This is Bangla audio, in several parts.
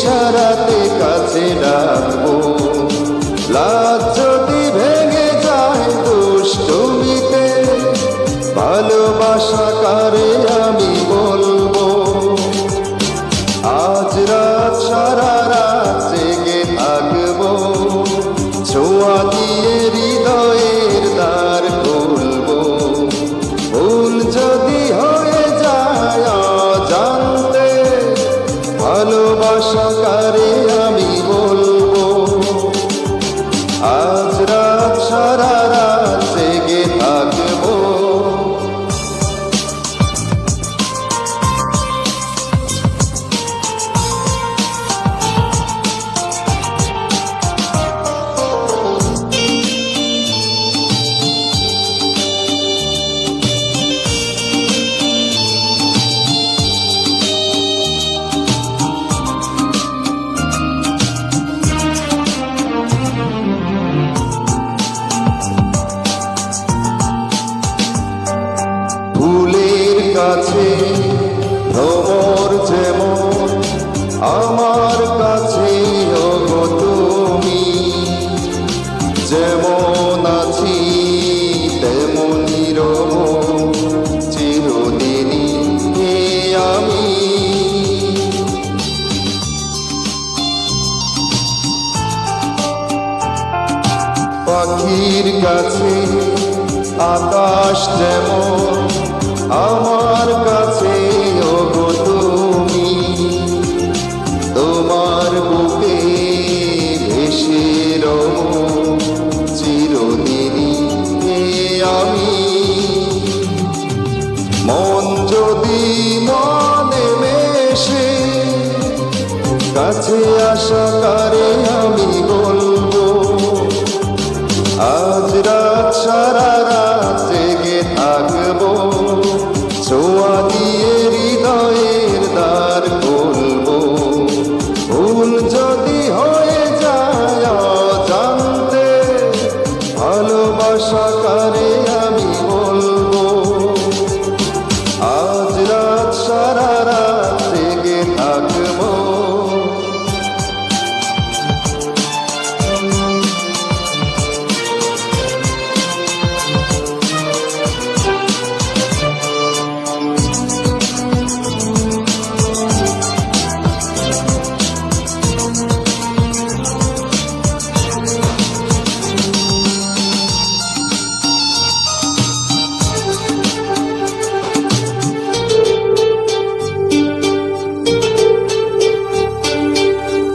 ইশারাতে কাছে ডাকবো। লাজ যদি ভেঙে যায় দুষ্টুমিতে, ভালোবাসা কারে আমি বলবো। আজ রাত সারা রাত জেগে থাকবো, ছোঁয়া দিয়ে হৃদয়ের দ্বার খুলবো। ভুল যদি হয়ে যায় অজান্তে, ভালোবাসা কারে আমি বলবো। আজ রাত সারা রাত জেগে থাকবো। ফুলের কাছে ভ্রমর যেমন, আমার কাছে ওগো তুমি। যেমন আছি তেমনই রব চিরদিনই আমি। পাখির কাছে আকাশ যেমন, আমার কাছে ওগো তুমি। তোমার বুকে ভেসে রব চিরদিনই আমি। মন যদি মনে মেশে, কাছে আসা কারে আমি বলবো। আজ রাত সারা রাত জেগে থাকবো, ছোঁয়া দিয়ে হৃদয়ের দ্বার খুলবো। ভুল যদি হয়ে যায় অজান্তে, ভালোবাসা কারে আমি বলবো। আজ রাত সারা রাত জেগে থাকবো।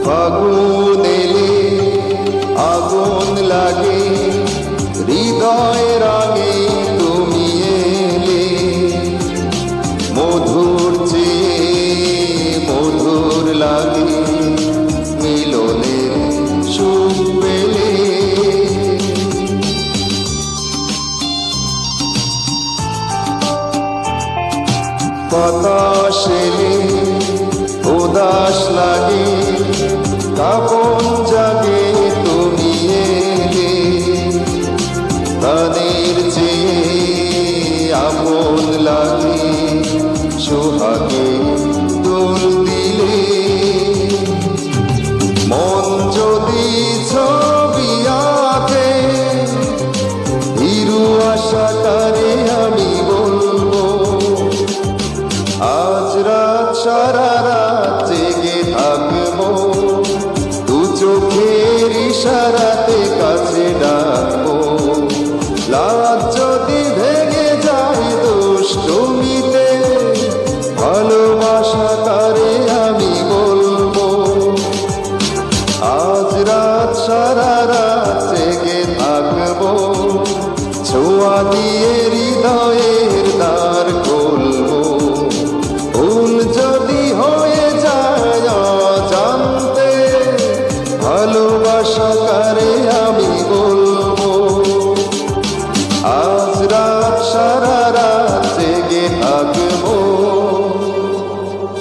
ফাগুন এলে আগুন লাগে, হৃদয় রাগে তুমি এলে। মধুর চেয়ে মধুর লাগে, মিলনের সুখ পেলে। বাতাস এলে উদাস লাগে, কাপন জাগে তুমি এলে। প্রাণের চেয়ে আপন লাগে, সোহাগে দোল দিলে। মন যদি